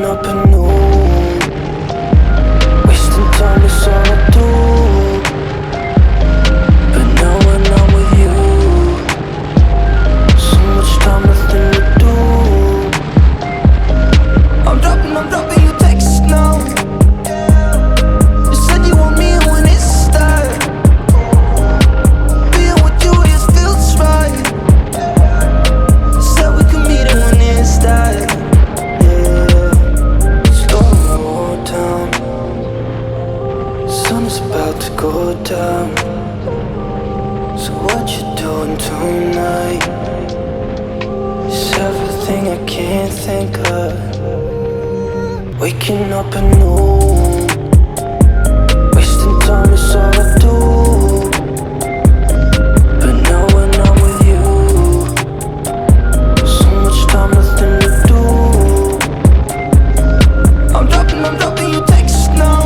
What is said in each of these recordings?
Waking up anew, wasting time is all I do. But now when I'm with you, so much time, nothing to do. I'm dropping you texts now. You said you want me when it's start. Being with you just feels right. You said we could meet it when it started. Sun's about to go down. So what you doing tonight? It's everything I can't think of. Waking up anew, wasting time is all I do. But now when I'm with you, so much time, nothing to do. I'm dropping you texts now.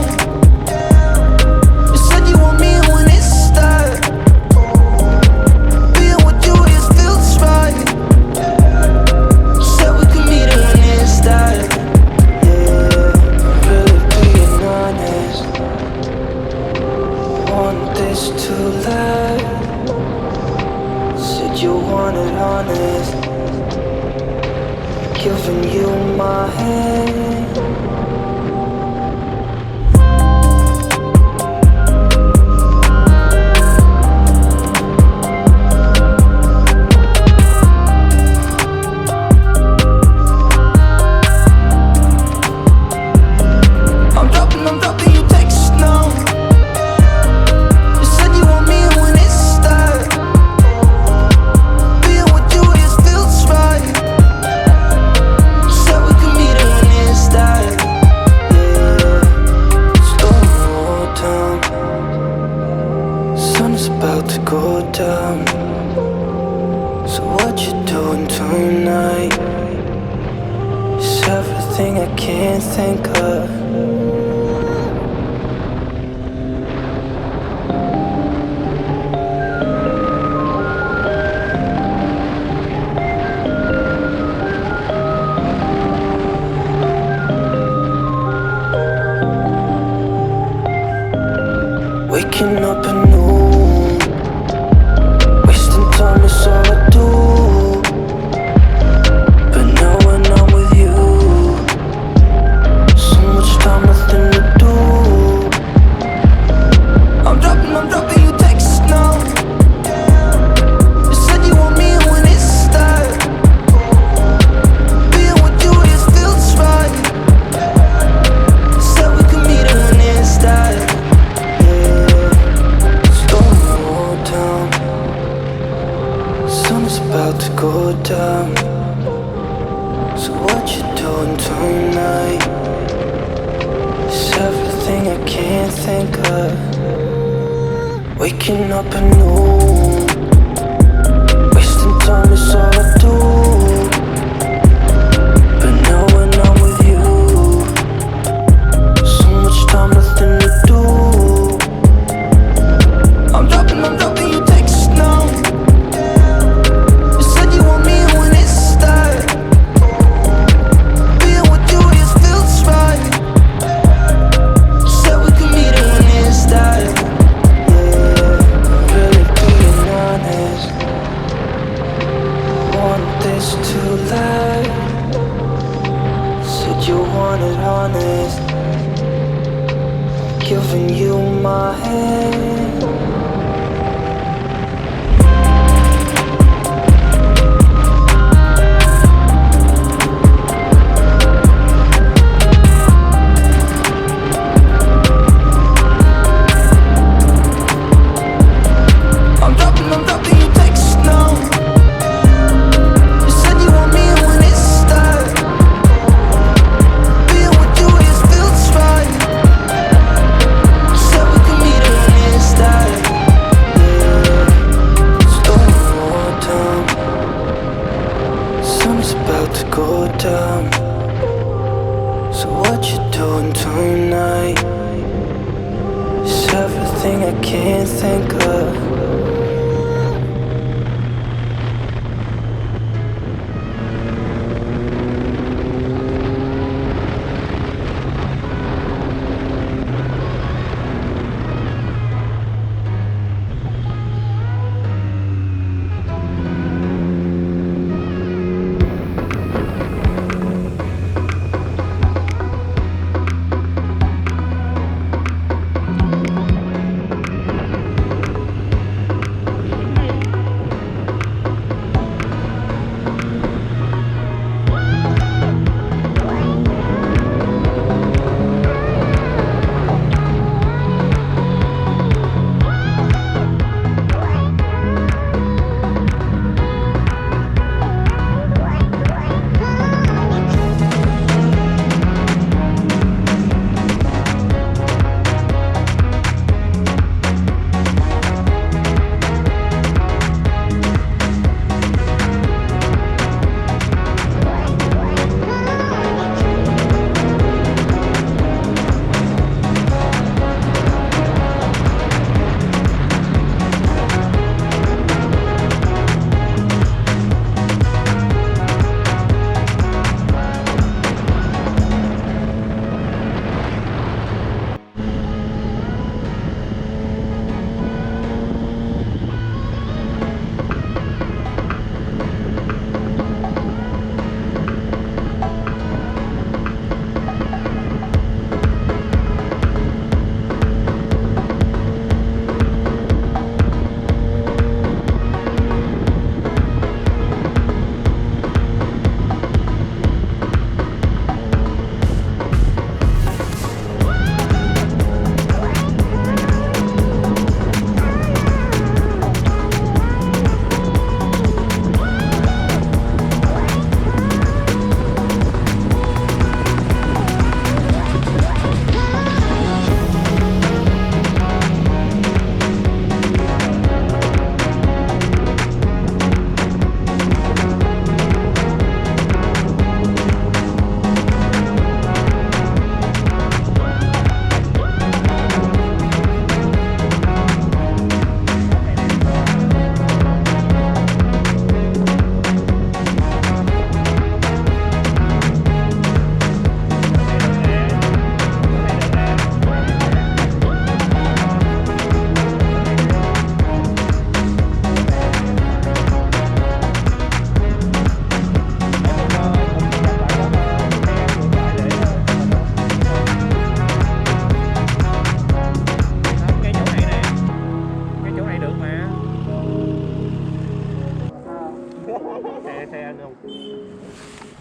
Giving you my hand. I'm dropping you texts now. You said you want me when it start. Being with you just feels right. About to go down. So what you doing tonight? It's everything I can't think of. Waking up anew, time is all I do. But now when I'm with you, so much time, nothing to do. I'm dropping you texts now. You said you want me when it start. Being with you just feels right. Said we could meet it when it started. Sun's about to go down. So what you doing tonight? It's everything I can't think of. Waking up anew, wasting time is all I do. But now when I'm with you, so much time, nothing to do. I'm dropping you texts now. Honest, giving you my hand. I'm dropping you texts now. You said you want me when it start. Being with you just feels right. Said we could meet it when it started. Slow down. Sun's about to go down. So what you doing tonight? It's everything I can't think of.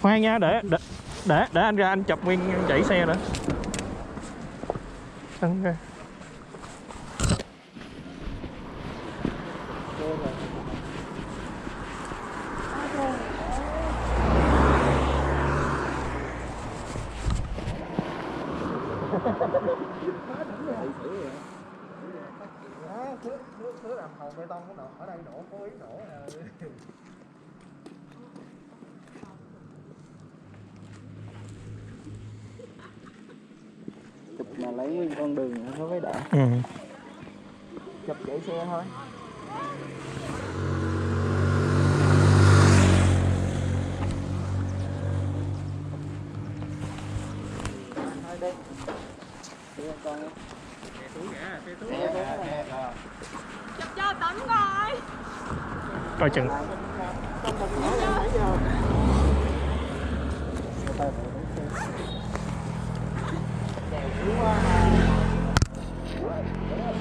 Khoan nha, để anh ra anh chụp nguyên chạy xe nữa. Anh ra. Thứ làm hầu bê tông nó ở đây nổ, cố ý nổ. Chụp mà lấy nguyên con đường nó mới đã. Chụp chạy xe thôi. Thôi đi. Đi con đi. Xe túi kìa, Chụp cho tỉnh rồi. Coi chừng.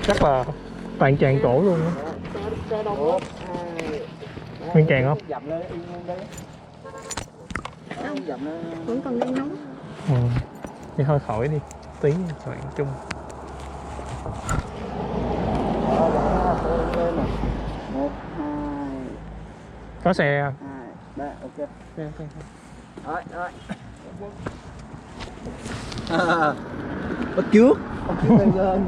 Chắc là toàn tràn cổ luôn á. Nguyên tràn không? Dậm lên yên luôn đi. Dậm lên. Vẫn còn đang nóng. Đi thôi khỏi đi. Tí soạn chung. Lên nè. 1, 2. Có xe 2, 3, ok. Rồi. Bắt trước lên.